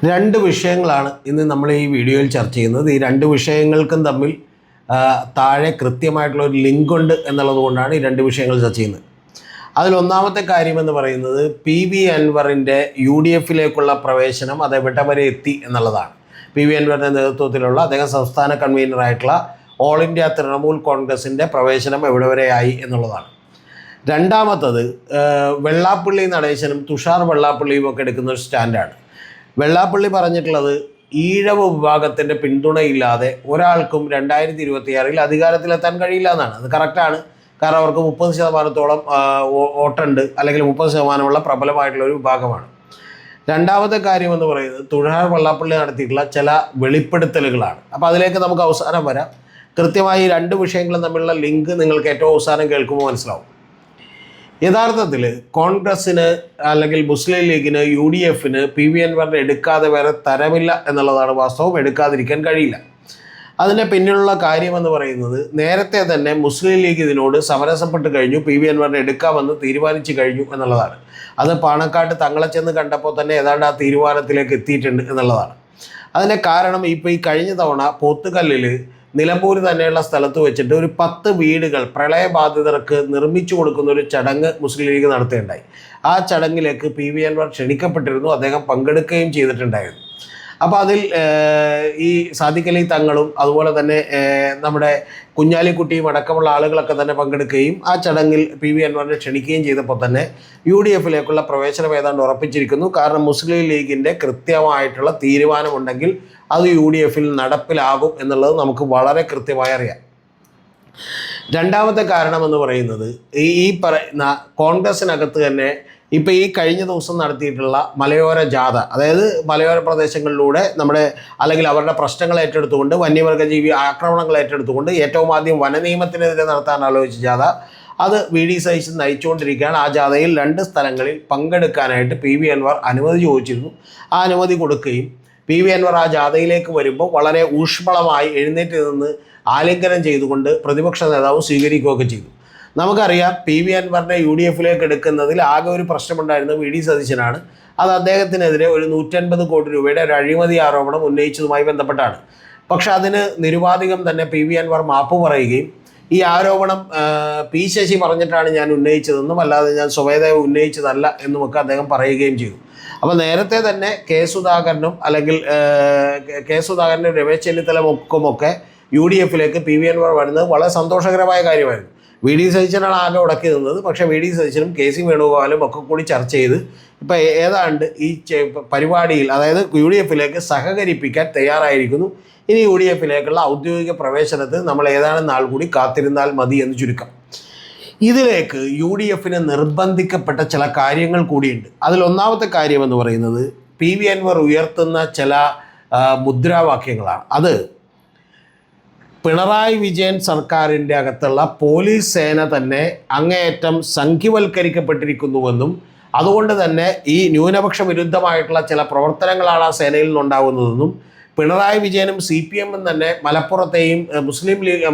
രണ്ട് വിഷയങ്ങളാണ് ഇന്ന് നമ്മൾ ഈ വീഡിയോയിൽ ചർച്ച ചെയ്യുന്നത്. ഈ രണ്ട് വിഷയങ്ങൾക്കും തമ്മിൽ താഴെ കൃത്യമായിട്ടുള്ള ഒരു ലിങ്ക് ഉണ്ട് എന്നുള്ളത് കൊണ്ടാണ് ഈ രണ്ട് വിഷയങ്ങൾ ചർച്ച ചെയ്യുന്നത്. അതിലൊന്നാമത്തെ കാര്യമെന്ന് പറയുന്നത് PV അൻവറിൻ്റെ UDFിലേക്കുള്ള പ്രവേശനം അത് എവിടെ വരെ എത്തി എന്നുള്ളതാണ്. PV അൻവറിൻ്റെ നേതൃത്വത്തിലുള്ള അദ്ദേഹം സംസ്ഥാന കൺവീനറായിട്ടുള്ള ഓൾ ഇന്ത്യ തൃണമൂൽ കോൺഗ്രസിൻ്റെ പ്രവേശനം എവിടെ വരെ ആയി എന്നുള്ളതാണ്. രണ്ടാമത്തത് വെള്ളാപ്പള്ളി നടേശനും തുഷാർ വെള്ളാപ്പള്ളിയും ഒക്കെ എടുക്കുന്ന ഒരു സ്റ്റാൻഡാണ്. വെള്ളാപ്പള്ളി പറഞ്ഞിട്ടുള്ളത് ഈഴവ വിഭാഗത്തിൻ്റെ പിന്തുണയില്ലാതെ ഒരാൾക്കും 2026 അധികാരത്തിലെത്താൻ കഴിയില്ല എന്നാണ്. അത് കറക്റ്റാണ്. കാരണം അവർക്ക് 30% വോട്ടുണ്ട്, അല്ലെങ്കിൽ 30% പ്രബലമായിട്ടുള്ള ഒരു വിഭാഗമാണ്. രണ്ടാമത്തെ കാര്യമെന്ന് പറയുന്നത് തുഷാർ വെള്ളാപ്പള്ളി നടത്തിയിട്ടുള്ള ചില വെളിപ്പെടുത്തലുകളാണ്. അപ്പോൾ അതിലേക്ക് നമുക്ക് അവസാനം വരാം. കൃത്യമായി രണ്ട് വിഷയങ്ങളും തമ്മിലുള്ള ലിങ്ക് നിങ്ങൾക്ക് ഏറ്റവും അവസാനം കേൾക്കുമ്പോൾ മനസ്സിലാവും. യഥാർത്ഥത്തിൽ കോൺഗ്രസ്സിന് അല്ലെങ്കിൽ മുസ്ലിം ലീഗിന് UDFന് PV അൻവറിനെ എടുക്കാതെ വേറെ തരമില്ല എന്നുള്ളതാണ് വാസ്തവം. എടുക്കാതിരിക്കാൻ കഴിയില്ല. അതിൻ്റെ പിന്നിലുള്ള കാര്യമെന്ന് പറയുന്നത് നേരത്തെ തന്നെ മുസ്ലിം ലീഗ് ഇതിനോട് സമരസപ്പെട്ട് കഴിഞ്ഞു, PV അൻവറിനെ എടുക്കാമെന്ന് തീരുമാനിച്ചു കഴിഞ്ഞു എന്നുള്ളതാണ്. അത് പാണക്കാട്ട് തങ്ങളെ ചെന്ന് കണ്ടപ്പോൾ തന്നെ ഏതാണ്ട് ആ തീരുമാനത്തിലേക്ക് എത്തിയിട്ടുണ്ട് എന്നുള്ളതാണ്. അതിൻ്റെ കാരണം ഇപ്പോൾ ഈ കഴിഞ്ഞ തവണ പോത്തുകല്ലിൽ നിലമ്പൂർ തന്നെയുള്ള സ്ഥലത്ത് വെച്ചിട്ട് ഒരു 10 വീടുകൾ പ്രളയബാധിതർക്ക് നിർമ്മിച്ചു കൊടുക്കുന്ന ഒരു ചടങ്ങ് മുസ്ലിം ലീഗ് നടത്തുകയുണ്ടായി. ആ ചടങ്ങിലേക്ക് PV അൻവർ ക്ഷണിക്കപ്പെട്ടിരുന്നു, അദ്ദേഹം പങ്കെടുക്കുകയും ചെയ്തിട്ടുണ്ടായിരുന്നു. അപ്പോൾ അതിൽ ഈ സാദിഖ് അലി തങ്ങളും അതുപോലെ തന്നെ നമ്മുടെ കുഞ്ഞാലിക്കുട്ടിയും അടക്കമുള്ള ആളുകളൊക്കെ തന്നെ പങ്കെടുക്കുകയും ആ ചടങ്ങിൽ PV അൻവറിനെ ക്ഷണിക്കുകയും ചെയ്തപ്പോൾ തന്നെ UDFിലേക്കുള്ള പ്രവേശനം ഏതാണ്ട് ഉറപ്പിച്ചിരിക്കുന്നു. കാരണം മുസ്ലിം ലീഗിൻ്റെ കൃത്യമായിട്ടുള്ള തീരുമാനമുണ്ടെങ്കിൽ അത് UDFിൽ നടപ്പിലാകും എന്നുള്ളത് നമുക്ക് വളരെ കൃത്യമായി അറിയാം. രണ്ടാമത്തെ കാരണമെന്ന് പറയുന്നത് ഈ പറയുന്ന കോൺഗ്രസിനകത്ത് തന്നെ ഇപ്പോൾ ഈ കഴിഞ്ഞ ദിവസം നടത്തിയിട്ടുള്ള മലയോര ജാഥ, അതായത് മലയോര പ്രദേശങ്ങളിലൂടെ നമ്മുടെ അല്ലെങ്കിൽ അവരുടെ പ്രശ്നങ്ങൾ ഏറ്റെടുത്തുകൊണ്ട് വന്യമൃഗജീവി ആക്രമണങ്ങൾ ഏറ്റെടുത്തുകൊണ്ട് ഏറ്റവും ആദ്യം വനനിയമത്തിനെതിരെ നടത്താൻ ആലോചിച്ച ജാഥ അത് VD സതീശൻ നയിച്ചുകൊണ്ടിരിക്കുകയാണ്. ആ ജാഥയിൽ 2 സ്ഥലങ്ങളിൽ പങ്കെടുക്കാനായിട്ട് PV അൻവർ അനുമതി ചോദിച്ചിരുന്നു. ആ അനുമതി കൊടുക്കുകയും PV അൻവർ ആ ജാഥയിലേക്ക് വരുമ്പോൾ വളരെ ഊഷ്മളമായി എഴുന്നേറ്റ് നിന്ന് ആലിംഗനം ചെയ്തുകൊണ്ട് പ്രതിപക്ഷ നേതാവ് സ്വീകരിക്കുകയൊക്കെ ചെയ്തു. നമുക്കറിയാം PV അൻവറിനെ UDFിലേക്ക് എടുക്കുന്നതിൽ ആകെ ഒരു പ്രശ്നമുണ്ടായിരുന്നത് VD സതീശനാണ്. അത് അദ്ദേഹത്തിനെതിരെ ഒരു 150 കോടി രൂപയുടെ ഒരു അഴിമതി ആരോപണം ഉന്നയിച്ചതുമായി ബന്ധപ്പെട്ടാണ്. പക്ഷെ അതിന് നിരുപാധികം തന്നെ PV അൻവർ മാപ്പ് പറയുകയും ഈ ആരോപണം P ശശി പറഞ്ഞിട്ടാണ് ഞാൻ ഉന്നയിച്ചതെന്നും അല്ലാതെ ഞാൻ സ്വമേധയാ ഉന്നയിച്ചതല്ല എന്നുമൊക്കെ അദ്ദേഹം പറയുകയും ചെയ്തു. അപ്പോൾ നേരത്തെ തന്നെ കെ സുധാകരനും രമേശ് ചെന്നിത്തലമൊക്കെ UDFിലേക്ക് PV അൻവർ വരുന്നത് വളരെ സന്തോഷകരമായ കാര്യമായിരുന്നു. VD സതീശനാണ് ആകെ ഉടക്കി നിന്നത്. പക്ഷേ VD സതീശനും KC വേണുഗോപാലും ഒക്കെ കൂടി ചർച്ച ചെയ്ത് ഇപ്പോൾ ഏതാണ്ട് ഈ പരിപാടിയിൽ അതായത് UDFിലേക്ക് സഹകരിപ്പിക്കാൻ തയ്യാറായിരിക്കുന്നു. ഇനി UDFിലേക്കുള്ള ഔദ്യോഗിക പ്രവേശനത്തിന് നമ്മൾ ഏതാനും നാൾ കൂടി കാത്തിരുന്നാൽ മതി എന്ന് ചുരുക്കം. ഇതിലേക്ക് UDFന് നിർബന്ധിക്കപ്പെട്ട ചില കാര്യങ്ങൾ കൂടിയുണ്ട്. അതിലൊന്നാമത്തെ കാര്യമെന്ന് പറയുന്നത് PV അൻവർ ഉയർത്തുന്ന ചില മുദ്രാവാക്യങ്ങളാണ്. അത് പിണറായി വിജയൻ സർക്കാരിൻ്റെ അകത്തുള്ള പോലീസ് സേന തന്നെ അങ്ങേയറ്റം സംഘിവൽക്കരിക്കപ്പെട്ടിരിക്കുന്നുവെന്നും അതുകൊണ്ട് തന്നെ ഈ ന്യൂനപക്ഷ വിരുദ്ധമായിട്ടുള്ള ചില പ്രവർത്തനങ്ങളാണ് ആ സേനയിൽ നിന്നുണ്ടാകുന്നതെന്നും പിണറായി വിജയനും CPMും തന്നെ മലപ്പുറത്തെയും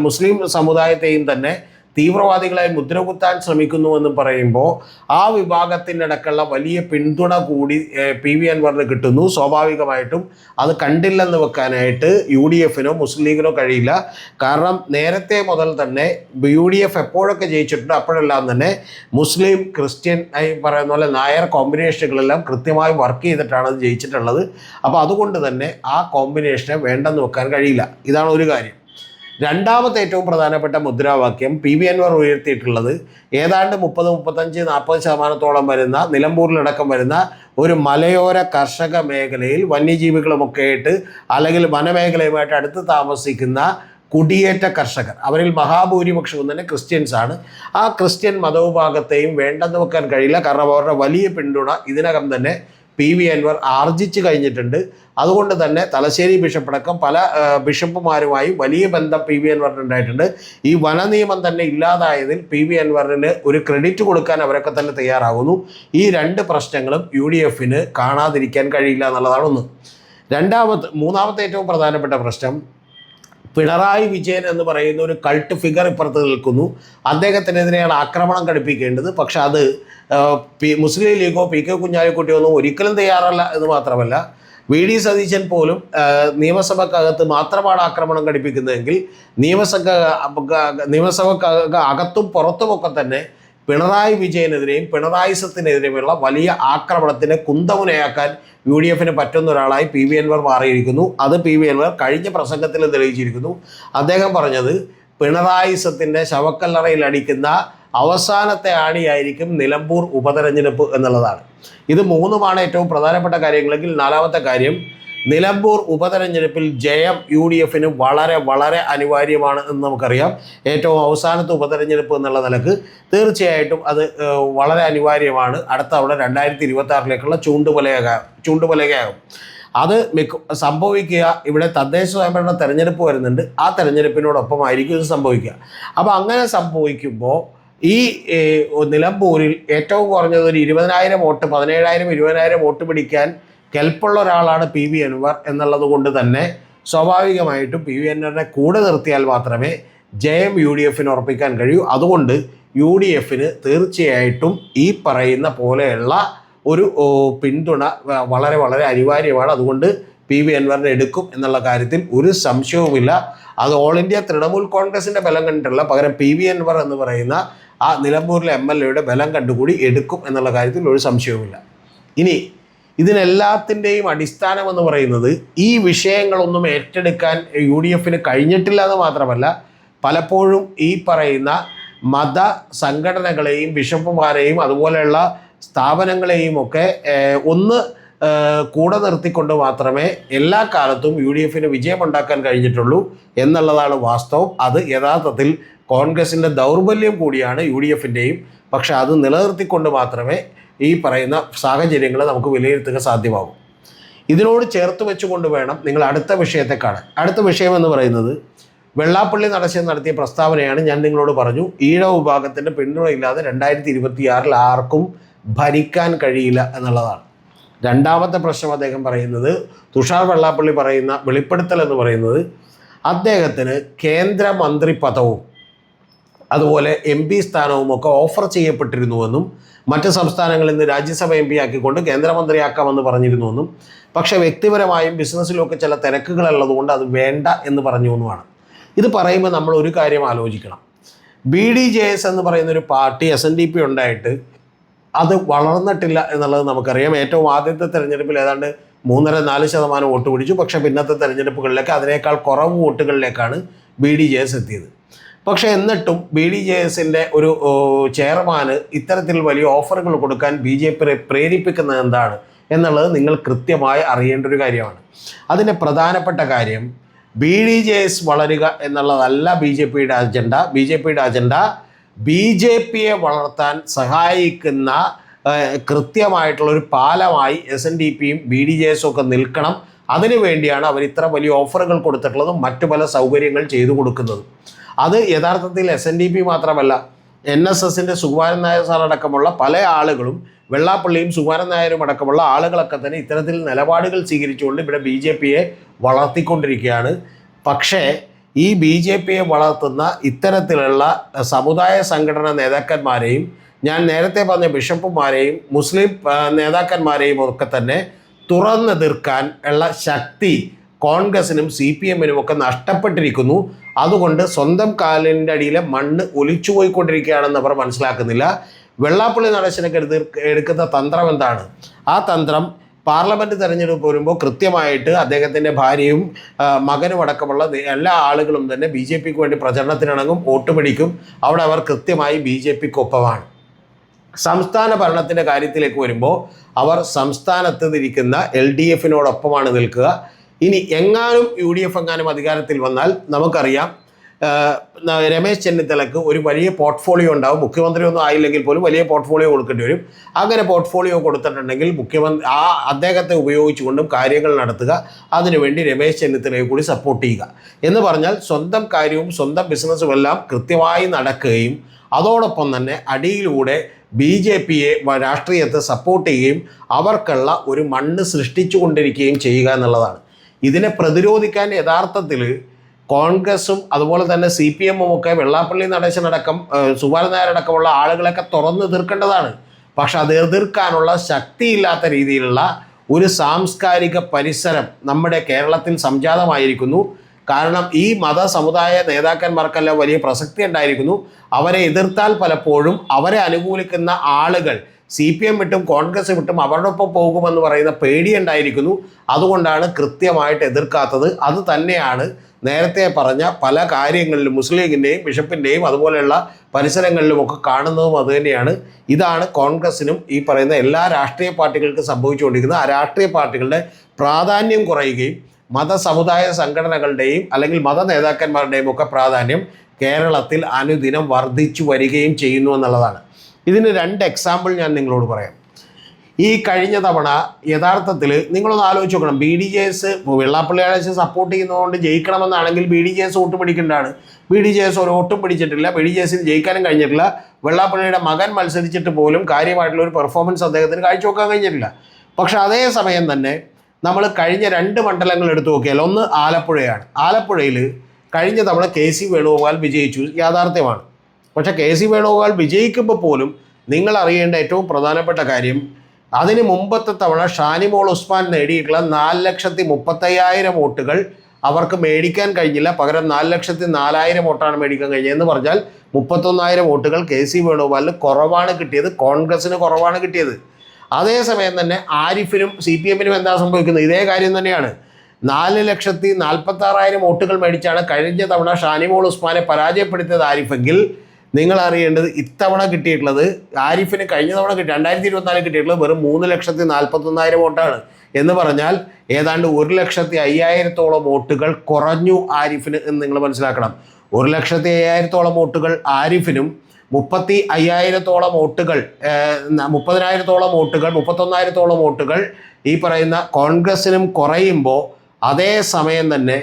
മുസ്ലിം സമുദായത്തെയും തന്നെ തീവ്രവാദികളായി മുദ്രകുത്താൻ ശ്രമിക്കുന്നുവെന്നും പറയുമ്പോൾ ആ വിഭാഗത്തിൻ്റെ അടക്കമുള്ള വലിയ പിന്തുണ കൂടി PV അൻവറിന് കിട്ടുന്നു. സ്വാഭാവികമായിട്ടും അത് കണ്ടില്ലെന്ന് വെക്കാനായിട്ട് UDFനോ മുസ്ലിം ലീഗിനോ കഴിയില്ല. കാരണം നേരത്തെ മുതൽ തന്നെ UDF എപ്പോഴൊക്കെ ജയിച്ചിട്ടുണ്ടോ അപ്പോഴെല്ലാം തന്നെ മുസ്ലിം ക്രിസ്ത്യൻ പറയുന്ന പോലെ നായർ കോമ്പിനേഷനുകളെല്ലാം കൃത്യമായി വർക്ക് ചെയ്തിട്ടാണ് അത് ജയിച്ചിട്ടുള്ളത്. അപ്പോൾ അതുകൊണ്ട് തന്നെ ആ കോമ്പിനേഷനെ വേണ്ടെന്ന് വെക്കാൻ കഴിയില്ല. ഇതാണ് ഒരു കാര്യം. രണ്ടാമത്തെ ഏറ്റവും പ്രധാനപ്പെട്ട മുദ്രാവാക്യം PV അൻവർ ഉയർത്തിയിട്ടുള്ളത് ഏതാണ്ട് 30, 35, 40% വരുന്ന നിലമ്പൂരിലടക്കം വരുന്ന ഒരു മലയോര കർഷക മേഖലയിൽ വന്യജീവികളുമൊക്കെ ആയിട്ട് അല്ലെങ്കിൽ വനമേഖലയുമായിട്ട് അടുത്ത് താമസിക്കുന്ന കുടിയേറ്റ കർഷകർ, അവരിൽ മഹാഭൂരിപക്ഷവും തന്നെ ക്രിസ്ത്യൻസാണ്. ആ ക്രിസ്ത്യൻ മതവിഭാഗത്തെയും വേണ്ടെന്ന് വെക്കാൻ കഴിയില്ല. കാരണം അവരുടെ വലിയ പിന്തുണ ഇതിനകം തന്നെ PV അൻവർ ആർജിച്ചു കഴിഞ്ഞിട്ടുണ്ട്. അതുകൊണ്ട് തന്നെ തലശ്ശേരി ബിഷപ്പടക്കം പല ബിഷപ്പുമാരുമായി വലിയ ബന്ധം PV അൻവറിനുണ്ടായിട്ടുണ്ട്. ഈ വനനിയമം തന്നെ ഇല്ലാതായതിൽ PV അൻവറിന് ഒരു ക്രെഡിറ്റ് കൊടുക്കാൻ അവരൊക്കെ തന്നെ തയ്യാറാകുന്നു. ഈ 2 പ്രശ്നങ്ങളും UDFന് കാണാതിരിക്കാൻ കഴിയില്ല എന്നുള്ളതാണ് ഒന്ന്. മൂന്നാമത്തെ ഏറ്റവും പ്രധാനപ്പെട്ട പ്രശ്നം പിണറായി വിജയൻ എന്ന് പറയുന്ന ഒരു കൾട്ട് ഫിഗർ ഇപ്പുറത്ത് നിൽക്കുന്നു. അദ്ദേഹത്തിനെതിരെയാണ് ആക്രമണം ഘടിപ്പിക്കേണ്ടത്. പക്ഷെ അത് മുസ്ലിം ലീഗോ PK കുഞ്ഞാലിക്കുട്ടിയോ ഒന്നും ഒരിക്കലും തയ്യാറല്ല എന്ന് മാത്രമല്ല വി.ഡി. സതീശൻ പോലും നിയമസഭക്കകത്ത് മാത്രമാണ് ആക്രമണം ഘടിപ്പിക്കുന്നതെങ്കിൽ നിയമസഭക്ക് അകത്തും പുറത്തുമൊക്കെ തന്നെ പിണറായി വിജയനെതിരെയും പിണറായിസത്തിനെതിരെയുമുള്ള വലിയ ആക്രമണത്തിന് കുന്തമുനയാക്കാൻ UDFന് പറ്റുന്ന ഒരാളായി PV അൻവർ മാറിയിരിക്കുന്നു. അത് PV അൻവർ കഴിഞ്ഞ പ്രസംഗത്തിൽ തെളിയിച്ചിരിക്കുന്നു. അദ്ദേഹം പറഞ്ഞത് പിണറായിസത്തിൻ്റെ ശവക്കല്ലറയിൽ അടിക്കുന്ന അവസാനത്തെ ആണിയായിരിക്കും നിലമ്പൂർ ഉപതെരഞ്ഞെടുപ്പ് എന്നുള്ളതാണ്. ഇത് മൂന്നുമാണ് ഏറ്റവും പ്രധാനപ്പെട്ട കാര്യങ്ങളെങ്കിൽ നാലാമത്തെ കാര്യം, നിലമ്പൂർ ഉപതെരഞ്ഞെടുപ്പിൽ ജയം UDFന് വളരെ വളരെ അനിവാര്യമാണ് എന്ന് നമുക്കറിയാം. ഏറ്റവും അവസാനത്തെ ഉപതെരഞ്ഞെടുപ്പ് എന്നുള്ള നിലക്ക് തീർച്ചയായിട്ടും അത് വളരെ അനിവാര്യമാണ്. അടുത്ത അവിടെ 2026 ചൂണ്ടുപലകയാകും. അത് സംഭവിക്കുക ഇവിടെ തദ്ദേശ സ്വയംഭരണ തെരഞ്ഞെടുപ്പ് വരുന്നുണ്ട്. ആ തെരഞ്ഞെടുപ്പിനോടൊപ്പമായിരിക്കും ഇത് സംഭവിക്കുക. അപ്പോൾ അങ്ങനെ സംഭവിക്കുമ്പോൾ ഈ നിലമ്പൂരിൽ ഏറ്റവും കുറഞ്ഞത് ഒരു 20,000 വോട്ട് 17,000 20,000 വോട്ട് പിടിക്കാൻ കെൽപ്പുള്ള ഒരാളാണ് PV അൻവർ എന്നുള്ളത് കൊണ്ട് തന്നെ സ്വാഭാവികമായിട്ടും PV അൻവറിനെ കൂടെ നിർത്തിയാൽ മാത്രമേ ജയം UDFന് ഉറപ്പിക്കാൻ കഴിയൂ. അതുകൊണ്ട് UDFന് തീർച്ചയായിട്ടും ഈ പറയുന്ന പോലെയുള്ള ഒരു പിന്തുണ വളരെ വളരെ അനിവാര്യമാണ്. അതുകൊണ്ട് PV അൻവറിനെ എടുക്കും എന്നുള്ള കാര്യത്തിൽ ഒരു സംശയവുമില്ല. അത് ഓൾ ഇന്ത്യ തൃണമൂൽ കോൺഗ്രസിൻ്റെ ബലം കണ്ടിട്ടുള്ള പകരം PV അൻവർ എന്ന് പറയുന്ന ആ നിലമ്പൂരിലെ MLAയുടെ ബലം കണ്ടുകൂടി എടുക്കും എന്നുള്ള കാര്യത്തിൽ ഒരു സംശയവുമില്ല. ഇനി ഇതിനെല്ലാത്തിൻ്റെയും അടിസ്ഥാനമെന്ന് പറയുന്നത് ഈ വിഷയങ്ങളൊന്നും ഏറ്റെടുക്കാൻ UDFന് കഴിഞ്ഞിട്ടില്ല എന്ന് മാത്രമല്ല, പലപ്പോഴും ഈ പറയുന്ന മത സംഘടനകളെയും ബിഷപ്പുമാരെയും അതുപോലെയുള്ള സ്ഥാപനങ്ങളെയും ഒക്കെ ഒന്ന് കൂടെ നിർത്തിക്കൊണ്ട് മാത്രമേ എല്ലാ കാലത്തും UDFന് വിജയമുണ്ടാക്കാൻ കഴിഞ്ഞിട്ടുള്ളൂ എന്നുള്ളതാണ് വാസ്തവം. അത് യഥാർത്ഥത്തിൽ കോൺഗ്രസിൻ്റെ ദൗർബല്യം കൂടിയാണ് UDFൻ്റെയും. പക്ഷെ അത് നിലനിർത്തിക്കൊണ്ട് മാത്രമേ ഈ പറയുന്ന സാഹചര്യങ്ങൾ നമുക്ക് വിലയിരുത്തുക സാധ്യമാകും. ഇതിനോട് ചേർത്ത് വെച്ചുകൊണ്ട് വേണം നിങ്ങൾ അടുത്ത വിഷയത്തെ കാണാൻ. അടുത്ത വിഷയം എന്ന് പറയുന്നത് വെള്ളാപ്പള്ളി നടത്തിയ പ്രസ്താവനയാണ്. ഞാൻ നിങ്ങളോട് പറഞ്ഞു, ഈഴവ വിഭാഗത്തിൻ്റെ പിന്തുണയില്ലാതെ 2026 ആർക്കും ഭരിക്കാൻ കഴിയില്ല എന്നുള്ളതാണ്. രണ്ടാമത്തെ പ്രശ്നം അദ്ദേഹം പറയുന്നത്, തുഷാർ വെള്ളാപ്പള്ളി പറയുന്ന വെളിപ്പെടുത്തൽ എന്ന് പറയുന്നത് അദ്ദേഹത്തിന് കേന്ദ്രമന്ത്രി പദവും അതുപോലെ MP സ്ഥാനവും ഒക്കെ ഓഫർ ചെയ്യപ്പെട്ടിരുന്നുവെന്നും മറ്റ് സംസ്ഥാനങ്ങളിൽ നിന്ന് രാജ്യസഭ MP ആക്കിക്കൊണ്ട് കേന്ദ്രമന്ത്രിയാക്കാമെന്ന് പറഞ്ഞിരുന്നുവെന്നും പക്ഷേ വ്യക്തിപരമായും ബിസിനസ്സിലുമൊക്കെ ചില തിരക്കുകളുള്ളതുകൊണ്ട് അത് വേണ്ട എന്ന് പറഞ്ഞുവെന്നുമാണ്. ഇത് പറയുമ്പോൾ നമ്മൾ ഒരു കാര്യം ആലോചിക്കണം. BDJS എന്ന് പറയുന്നൊരു പാർട്ടി SNDP ഉണ്ടായിട്ട് അത് വളർന്നിട്ടില്ല എന്നുള്ളത് നമുക്കറിയാം. ഏറ്റവും ആദ്യത്തെ തെരഞ്ഞെടുപ്പിൽ ഏതാണ്ട് 3.5-4% വോട്ട് പിടിച്ചു. പക്ഷേ പിന്നത്തെ തെരഞ്ഞെടുപ്പുകളിലേക്ക് അതിനേക്കാൾ കുറവ് വോട്ടുകളിലേക്കാണ് BDJS എത്തിയത്. പക്ഷേ എന്നിട്ടും BDJSൻ്റെ ഒരു ചെയർമാന് ഇത്തരത്തിൽ വലിയ ഓഫറുകൾ കൊടുക്കാൻ BJP പ്രേരിപ്പിക്കുന്നത് എന്താണ് എന്നുള്ളത് നിങ്ങൾ കൃത്യമായി അറിയേണ്ട ഒരു കാര്യമാണ്. അതിൻ്റെ പ്രധാനപ്പെട്ട കാര്യം BDJS വളരുക എന്നുള്ളതല്ല BJPയുടെ അജണ്ട. BJPയുടെ അജണ്ട BJPയെ വളർത്താൻ സഹായിക്കുന്ന കൃത്യമായിട്ടുള്ളൊരു പാലമായി SNDPയും BDJSും ഒക്കെ നിൽക്കണം. അതിനു വേണ്ടിയാണ് അവർ ഇത്ര വലിയ ഓഫറുകൾ കൊടുത്തിട്ടുള്ളതും മറ്റു പല സൗകര്യങ്ങൾ ചെയ്തു കൊടുക്കുന്നതും. അത് യഥാർത്ഥത്തിൽ SNDP മാത്രമല്ല, NSSൻ്റെ സുകുമാരൻ നായർ സാർ അടക്കമുള്ള പല ആളുകളും, വെള്ളാപ്പള്ളിയും സുകുമാരൻ നായരും അടക്കമുള്ള ആളുകളൊക്കെ തന്നെ ഇത്തരത്തിൽ നിലപാടുകൾ സ്വീകരിച്ചുകൊണ്ട് ഇവിടെ BJPയെ വളർത്തിക്കൊണ്ടിരിക്കുകയാണ്. പക്ഷേ ഈ BJPയെ വളർത്തുന്ന ഇത്തരത്തിലുള്ള സമുദായ സംഘടനാ നേതാക്കന്മാരെയും ഞാൻ നേരത്തെ പറഞ്ഞ ബിഷപ്പുമാരെയും മുസ്ലിം നേതാക്കന്മാരെയും ഒക്കെ തന്നെ തുറന്നെതിർക്കാൻ ഉള്ള ശക്തി കോൺഗ്രസിനും CPMനും ഒക്കെ നഷ്ടപ്പെട്ടിരിക്കുന്നു. അതുകൊണ്ട് സ്വന്തം കാലിൻ്റെ അടിയിലെ മണ്ണ് ഒലിച്ചു പോയിക്കൊണ്ടിരിക്കുകയാണെന്ന് അവർ മനസ്സിലാക്കുന്നില്ല. വെള്ളാപ്പള്ളി നടേശനൊക്കെ എടുക്കുന്ന തന്ത്രം എന്താണ്? ആ തന്ത്രം പാർലമെൻറ്റ് തെരഞ്ഞെടുപ്പ് വരുമ്പോൾ കൃത്യമായിട്ട് അദ്ദേഹത്തിൻ്റെ ഭാര്യയും മകനും അടക്കമുള്ള എല്ലാ ആളുകളും തന്നെ BJPക്ക് വേണ്ടി പ്രചരണത്തിനിണങ്ങും, വോട്ട് പിടിക്കും. അവിടെ അവർ കൃത്യമായി BJPക്കൊപ്പമാണ്. സംസ്ഥാന ഭരണത്തിൻ്റെ കാര്യത്തിലേക്ക് വരുമ്പോൾ അവർ സംസ്ഥാനത്ത് ഇരിക്കുന്ന LDFനോടൊപ്പമാണ് നിൽക്കുക. ഇനി എങ്ങാനും UDF എങ്ങാനും അധികാരത്തിൽ വന്നാൽ നമുക്കറിയാം രമേശ് ചെന്നിത്തലക്ക് ഒരു വലിയ പോർട്ട്ഫോളിയോ ഉണ്ടാവും. മുഖ്യമന്ത്രി ഒന്നും ആയില്ലെങ്കിൽ പോലും വലിയ പോർട്ട്ഫോളിയോ കൊടുക്കേണ്ടി വരും. അങ്ങനെ പോർട്ട്ഫോളിയോ കൊടുത്തിട്ടുണ്ടെങ്കിൽ അദ്ദേഹത്തെ ഉപയോഗിച്ചുകൊണ്ടും കാര്യങ്ങൾ നടത്തുക, അതിനുവേണ്ടി രമേശ് ചെന്നിത്തലയെ കൂടി സപ്പോർട്ട് ചെയ്യുക എന്ന് പറഞ്ഞാൽ സ്വന്തം കാര്യവും സ്വന്തം ബിസിനസ്സും എല്ലാം കൃത്യമായി നടക്കുകയും അതോടൊപ്പം തന്നെ അടിയിലൂടെ BJPയെ രാഷ്ട്രീയത്തെ സപ്പോർട്ട് ചെയ്യുകയും അവർക്കുള്ള ഒരു മണ്ണ് സൃഷ്ടിച്ചു കൊണ്ടിരിക്കുകയും ചെയ്യുക എന്നുള്ളതാണ്. ഇതിനെ പ്രതിരോധിക്കാൻ യഥാർത്ഥത്തിൽ കോൺഗ്രസും അതുപോലെ തന്നെ CPMും ഒക്കെ വെള്ളാപ്പള്ളി നടേശനടക്കം സുകുമാരൻ നായരടക്കമുള്ള ആളുകളൊക്കെ തുറന്ന് എതിർക്കേണ്ടതാണ്. പക്ഷെ അത് എതിർക്കാനുള്ള ശക്തിയില്ലാത്ത രീതിയിലുള്ള ഒരു സാംസ്കാരിക പരിസരം നമ്മുടെ കേരളത്തിൽ സംജാതമായിരിക്കുന്നു. കാരണം ഈ മത സമുദായ നേതാക്കന്മാർക്കെല്ലാം വലിയ പ്രസക്തി ഉണ്ടായിരിക്കുന്നു. അവരെ എതിർത്താൽ പലപ്പോഴും അവരെ അനുകൂലിക്കുന്ന ആളുകൾ CPM വിട്ടും കോൺഗ്രസ് വിട്ടും അവരുടെ ഒപ്പം പോകുമെന്ന് പറയുന്ന പേടിയുണ്ടായിരിക്കുന്നു. അതുകൊണ്ടാണ് കൃത്യമായിട്ട് എതിർക്കാത്തത്. അത് തന്നെയാണ് നേരത്തെ പറഞ്ഞ പല കാര്യങ്ങളിലും മുസ്ലിം ലീഗിൻ്റെയും ബിഷപ്പിൻ്റെയും അതുപോലെയുള്ള പരിസരങ്ങളിലുമൊക്കെ കാണുന്നതും അതുതന്നെയാണ്. ഇതാണ് കോൺഗ്രസിനും ഈ പറയുന്ന എല്ലാ രാഷ്ട്രീയ പാർട്ടികൾക്കും സംഭവിച്ചുകൊണ്ടിരിക്കുന്നത്. ആ രാഷ്ട്രീയ പാർട്ടികളുടെ പ്രാധാന്യം കുറയുകയും മത സമുദായ സംഘടനകളുടെയും അല്ലെങ്കിൽ മത നേതാക്കന്മാരുടെയും ഒക്കെ പ്രാധാന്യം കേരളത്തിൽ അനുദിനം വർദ്ധിച്ചു വരികയും ചെയ്യുന്നു എന്നുള്ളതാണ്. ഇതിന് 2 എക്സാമ്പിൾ ഞാൻ നിങ്ങളോട് പറയാം. ഈ കഴിഞ്ഞ തവണ യഥാർത്ഥത്തിൽ നിങ്ങളൊന്ന് ആലോചിച്ച് നോക്കണം. BDJS വെള്ളാപ്പള്ളിയാളെ സപ്പോർട്ട് ചെയ്യുന്നതുകൊണ്ട് ജയിക്കണമെന്നാണെങ്കിൽ BDJS വോട്ട് പിടിക്കേണ്ടതാണ്. BDJS ഒരു വോട്ടും പിടിച്ചിട്ടില്ല. BDJSന് ജയിക്കാനും കഴിഞ്ഞിട്ടില്ല. വെള്ളാപ്പള്ളിയുടെ മകൻ മത്സരിച്ചിട്ട് പോലും കാര്യമായിട്ടുള്ള ഒരു പെർഫോമൻസ് അദ്ദേഹത്തിന് കാഴ്ചവെക്കാൻ കഴിഞ്ഞിട്ടില്ല. പക്ഷെ അതേ സമയം തന്നെ നമ്മൾ കഴിഞ്ഞ 2 മണ്ഡലങ്ങൾ എടുത്തു നോക്കിയാൽ, ഒന്ന് ആലപ്പുഴയാണ്. ആലപ്പുഴയിൽ കഴിഞ്ഞ തവണ KC വേണുഗോപാൽ വിജയിച്ചു, യാഥാർത്ഥ്യമാണ്. പക്ഷേ KC വേണുഗോപാൽ വിജയിക്കുമ്പോൾ പോലും നിങ്ങൾ അറിയേണ്ട ഏറ്റവും പ്രധാനപ്പെട്ട കാര്യം, അതിന് മുമ്പത്തെ തവണ ഷാനിമോൾ ഉസ്മാൻ നേടിയിട്ടുള്ള 4,35,000 വോട്ടുകൾ അവർക്ക് മേടിക്കാൻ കഴിഞ്ഞില്ല. പകരം 4,04,000 വോട്ടാണ് മേടിക്കാൻ കഴിഞ്ഞത്. എന്ന് പറഞ്ഞാൽ 31,000 വോട്ടുകൾ KC വേണുഗോപാലിന് കുറവാണ് കിട്ടിയത്, കോൺഗ്രസിന് കുറവാണ് കിട്ടിയത്. അതേസമയം തന്നെ ആരിഫിനും CPMനും എന്താ സംഭവിക്കുന്നത്? ഇതേ കാര്യം തന്നെയാണ്. 4,46,000 വോട്ടുകൾ മേടിച്ചാണ് കഴിഞ്ഞ തവണ ഷാനിമോൾ ഉസ്മാനെ പരാജയപ്പെടുത്തിയത് ആരിഫെങ്കിൽ, നിങ്ങൾ അറിയേണ്ടത് ഇത്തവണ കിട്ടിയിട്ടുള്ളത്, ആരിഫിന് കഴിഞ്ഞ തവണ 2024 കിട്ടിയിട്ടുള്ളത് വെറും 3,41,000 വോട്ടാണ്. എന്ന് പറഞ്ഞാൽ ഏതാണ്ട് 1,05,000 വോട്ടുകൾ കുറഞ്ഞു ആരിഫിന് എന്ന് നിങ്ങൾ മനസ്സിലാക്കണം. 1,05,000 വോട്ടുകൾ ആരിഫിനും 35,000 വോട്ടുകൾ 30,000 വോട്ടുകൾ 31,000 വോട്ടുകൾ ഈ പറയുന്ന കോൺഗ്രസിനും കുറയുമ്പോൾ, അതേ സമയം തന്നെ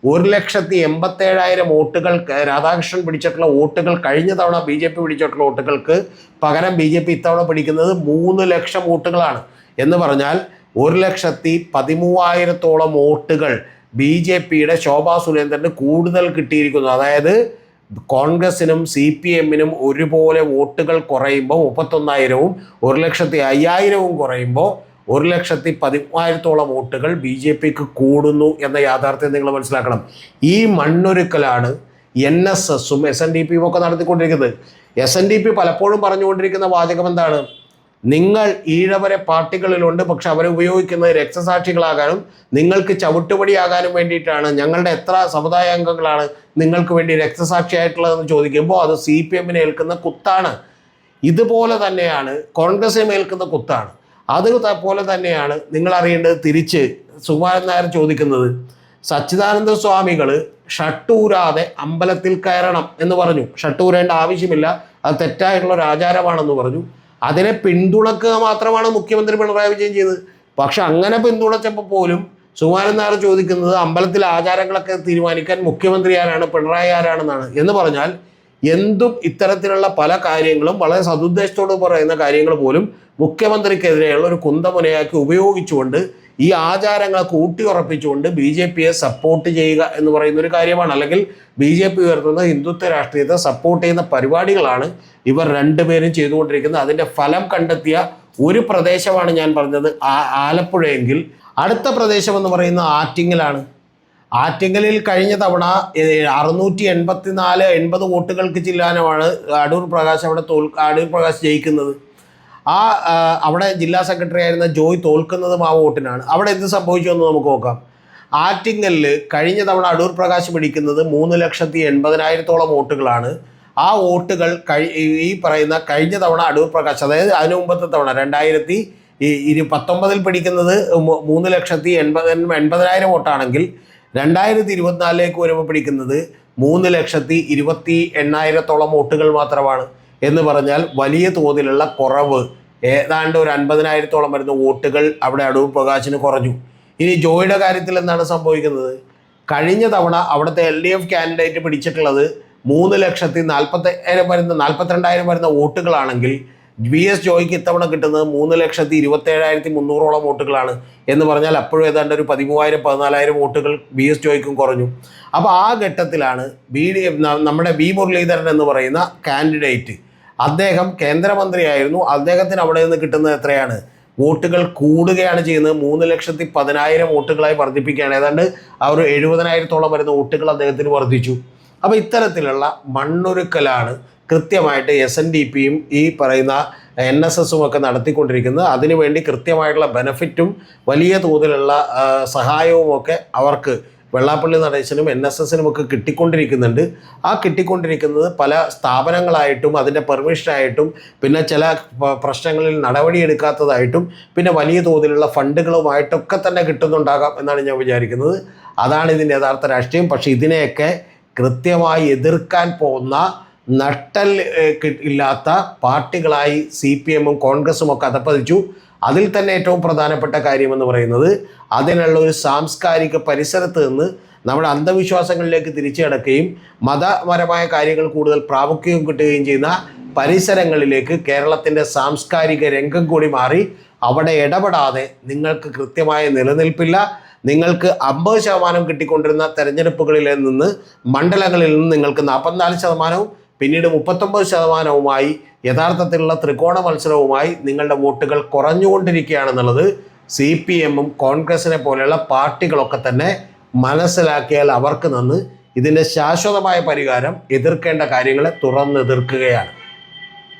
1,87,000 വോട്ടുകൾ രാധാകൃഷ്ണൻ പിടിച്ചിട്ടുള്ള വോട്ടുകൾ കഴിഞ്ഞ തവണ BJP പിടിച്ചിട്ടുള്ള വോട്ടുകൾക്ക് പകരം BJP ഇത്തവണ പിടിക്കുന്നത് 3 ലക്ഷം വോട്ടുകളാണ്. എന്ന് പറഞ്ഞാൽ 1,13,000 വോട്ടുകൾ BJPയുടെ ശോഭാ സുരേന്ദ്രന് കൂടുതൽ കിട്ടിയിരിക്കുന്നു. അതായത് കോൺഗ്രസിനും CPMനും ഒരുപോലെ വോട്ടുകൾ കുറയുമ്പോൾ 31,000-ഉം 1,05,000-ഉം കുറയുമ്പോൾ 1,13,000 വോട്ടുകൾ BJPക്ക് കൂടുന്നു എന്ന യാഥാർത്ഥ്യം നിങ്ങൾ മനസ്സിലാക്കണം. ഈ മണ്ണൊരുക്കലാണ് NSSും SNDPയും ഒക്കെ നടത്തിക്കൊണ്ടിരിക്കുന്നത്. SNDP പലപ്പോഴും പറഞ്ഞുകൊണ്ടിരിക്കുന്ന വാചകം എന്താണ്? നിങ്ങൾ ഈഴവരെ പാർട്ടികളിലുണ്ട്, പക്ഷെ അവരെ ഉപയോഗിക്കുന്നത് രക്തസാക്ഷികളാകാനും നിങ്ങൾക്ക് ചവിട്ടുപടിയാകാനും വേണ്ടിയിട്ടാണ്. ഞങ്ങളുടെ എത്ര സമുദായ അംഗങ്ങളാണ് നിങ്ങൾക്ക് വേണ്ടി രക്തസാക്ഷിയായിട്ടുള്ളതെന്ന് ചോദിക്കുമ്പോൾ അത് CPMന് ഏൽക്കുന്ന കുത്താണ്. ഇതുപോലെ തന്നെയാണ് കോൺഗ്രസിന് ഏൽക്കുന്ന കുത്താണ്. അതുപോലെ തന്നെയാണ് നിങ്ങൾ അറിയേണ്ടത് തിരിച്ച് സുകുമാരൻ നായർ ചോദിക്കുന്നത്. സച്ചിദാനന്ദ സ്വാമികൾ ഷട്ടൂരാതെ അമ്പലത്തിൽ കയറണം എന്ന് പറഞ്ഞു. ഷട്ടൂരേണ്ട ആവശ്യമില്ല, അത് തെറ്റായിട്ടുള്ള ഒരു ആചാരമാണെന്ന് പറഞ്ഞു. അതിനെ പിന്തുണക്കുക മാത്രമാണ് മുഖ്യമന്ത്രി പിണറായി വിജയൻ ചെയ്തത്. പക്ഷെ അങ്ങനെ പിന്തുണച്ചപ്പോൾ പോലും സുകുമാരൻ നായർ ചോദിക്കുന്നത് അമ്പലത്തിലെ ആചാരങ്ങളൊക്കെ തീരുമാനിക്കാൻ മുഖ്യമന്ത്രി ആരാണ്, പിണറായി ആരാണെന്നാണ്. എന്ന് പറഞ്ഞാൽ എന്തും ഇത്തരത്തിലുള്ള പല കാര്യങ്ങളും വളരെ സതുദ്ദേശത്തോട് പറയുന്ന കാര്യങ്ങൾ പോലും മുഖ്യമന്ത്രിക്കെതിരെയുള്ള ഒരു കുന്തമുനയാക്കി ഉപയോഗിച്ചുകൊണ്ട് ഈ ആചാരങ്ങളെ കൂട്ടിയുറപ്പിച്ചുകൊണ്ട് BJPയെ സപ്പോർട്ട് ചെയ്യുക എന്ന് പറയുന്ന ഒരു കാര്യമാണ്. അല്ലെങ്കിൽ BJP ഉയർത്തുന്ന ഹിന്ദുത്വ രാഷ്ട്രീയത്തെ സപ്പോർട്ട് ചെയ്യുന്ന പരിപാടികളാണ് ഇവർ രണ്ടുപേരും ചെയ്തുകൊണ്ടിരിക്കുന്നത്. അതിൻ്റെ ഫലം കണ്ടെത്തിയ ഒരു പ്രദേശമാണ് ഞാൻ പറഞ്ഞത് ആലപ്പുഴയെങ്കിൽ, അടുത്ത പ്രദേശം എന്ന് പറയുന്നത് ആറ്റിങ്ങലാണ്. ആറ്റിങ്ങലിൽ കഴിഞ്ഞ തവണ 684 വോട്ടുകൾക്ക് ചില്ലാനമാണ് അടൂർ പ്രകാശ് അടൂർ പ്രകാശ് ജയിക്കുന്നത്. അവിടെ ജില്ലാ സെക്രട്ടറി ആയിരുന്ന ജോയ് തോൽക്കുന്നതും ആ വോട്ടിനാണ്. അവിടെ എന്ത് സംഭവിച്ചു എന്ന് നമുക്ക് നോക്കാം. ആറ്റിങ്ങലിൽ കഴിഞ്ഞ തവണ അടൂർ പ്രകാശ് പിടിക്കുന്നത് 3,80,000 വോട്ടുകളാണ്. ആ വോട്ടുകൾ ഈ പറയുന്ന കഴിഞ്ഞ തവണ അടൂർ പ്രകാശ്, അതായത് അതിനു മുമ്പത്തെ തവണ 2019 പിടിക്കുന്നത് 3,80,000 വോട്ടാണെങ്കിൽ 2024 വരുമ്പോൾ പിടിക്കുന്നത് 3,28,000 വോട്ടുകൾ മാത്രമാണ്. എന്ന് പറഞ്ഞാൽ വലിയ തോതിലുള്ള കുറവ്, ഏതാണ്ട് ഒരു 50,000 വരുന്ന വോട്ടുകൾ അവിടെ അടൂർ പ്രകാശിന് കുറഞ്ഞു. ഇനി ജോയിയുടെ കാര്യത്തിൽ എന്താണ് സംഭവിക്കുന്നത്? കഴിഞ്ഞ തവണ അവിടുത്തെ LDF കാൻഡിഡേറ്റ് പിടിച്ചിട്ടുള്ളത് 3,42,000 വരുന്ന വോട്ടുകളാണെങ്കിൽ VS ജോയിക്ക് ഇത്തവണ കിട്ടുന്നത് 3,27,300 വോട്ടുകളാണ്. എന്ന് പറഞ്ഞാൽ അപ്പോഴും ഏതാണ്ട് ഒരു 13,000-14,000 വോട്ടുകൾ VS ജോയിക്കും കുറഞ്ഞു. അപ്പോൾ ആ ഘട്ടത്തിലാണ് നമ്മുടെ V മുരളീധരൻ എന്ന് പറയുന്ന കാൻഡിഡേറ്റ്, അദ്ദേഹം കേന്ദ്രമന്ത്രിയായിരുന്നു, അദ്ദേഹത്തിന് അവിടെ നിന്ന് കിട്ടുന്നത് എത്രയാണ്? വോട്ടുകൾ കൂടുകയാണ് ചെയ്യുന്നത്. 3,10,000 വോട്ടുകളായി വർദ്ധിപ്പിക്കുകയാണ്. ഏതാണ്ട് ആ ഒരു 70,000-ഓളം വരുന്ന വോട്ടുകൾ അദ്ദേഹത്തിന് വർദ്ധിച്ചു. അപ്പോൾ ഇത്തരത്തിലുള്ള മണ്ണൊരുക്കലാണ് കൃത്യമായിട്ട് SNDPയും ഈ പറയുന്ന NSSും ഒക്കെ നടത്തിക്കൊണ്ടിരിക്കുന്നത്. അതിനുവേണ്ടി കൃത്യമായിട്ടുള്ള ബെനഫിറ്റും വലിയ തോതിലുള്ള സഹായവും ഒക്കെ അവർക്ക് വെള്ളാപ്പള്ളി നടേശനും NSSനും ഒക്കെ കിട്ടിക്കൊണ്ടിരിക്കുന്നുണ്ട്. ആ കിട്ടിക്കൊണ്ടിരിക്കുന്നത് പല സ്ഥാപനങ്ങളായിട്ടും അതിൻ്റെ പെർമിഷനായിട്ടും പിന്നെ ചില പ്രശ്നങ്ങളിൽ നടപടിയെടുക്കാത്തതായിട്ടും പിന്നെ വലിയ തോതിലുള്ള ഫണ്ടുകളുമായിട്ടൊക്കെ തന്നെ കിട്ടുന്നുണ്ടാകാം എന്നാണ് ഞാൻ വിചാരിക്കുന്നത്. അതാണ് ഇതിൻ്റെ യഥാർത്ഥ രാഷ്ട്രീയം. പക്ഷേ ഇതിനെയൊക്കെ കൃത്യമായി എതിർക്കാൻ പോകുന്ന നട്ടൽ ഇല്ലാത്ത പാർട്ടികളായി CPMും കോൺഗ്രസും ഒക്കെ അധപ്പതിച്ചു. അതിൽ തന്നെ ഏറ്റവും പ്രധാനപ്പെട്ട കാര്യമെന്ന് പറയുന്നത് അതിനുള്ള ഒരു സാംസ്കാരിക പരിസരത്ത് നിന്ന് നമ്മുടെ അന്ധവിശ്വാസങ്ങളിലേക്ക് തിരിച്ചു കിടക്കുകയും മതപരമായ കാര്യങ്ങൾ കൂടുതൽ പ്രാമുഖ്യം കിട്ടുകയും ചെയ്യുന്ന പരിസരങ്ങളിലേക്ക് കേരളത്തിൻ്റെ സാംസ്കാരിക രംഗം കൂടി മാറി അവിടെ ഇടപെടാതെ നിങ്ങൾക്ക് കൃത്യമായ നിലനിൽപ്പില്ല. നിങ്ങൾക്ക് 50% കിട്ടിക്കൊണ്ടിരുന്ന തെരഞ്ഞെടുപ്പുകളിൽ നിന്ന് മണ്ഡലങ്ങളിൽ നിന്ന് നിങ്ങൾക്ക് 44%, പിന്നീട് 39%വുമായി യഥാർത്ഥത്തിലുള്ള ത്രികോണ മത്സരവുമായി നിങ്ങളുടെ വോട്ടുകൾ കുറഞ്ഞുകൊണ്ടിരിക്കുകയാണെന്നുള്ളത് CPMും കോൺഗ്രസിനെ പോലെയുള്ള പാർട്ടികളൊക്കെ തന്നെ മനസ്സിലാക്കിയാൽ അവർക്ക് നന്ന്. ഇതിൻ്റെ ശാശ്വതമായ പരിഹാരം എതിർക്കേണ്ട കാര്യങ്ങളെ തുറന്നെതിർക്കുകയാണ്.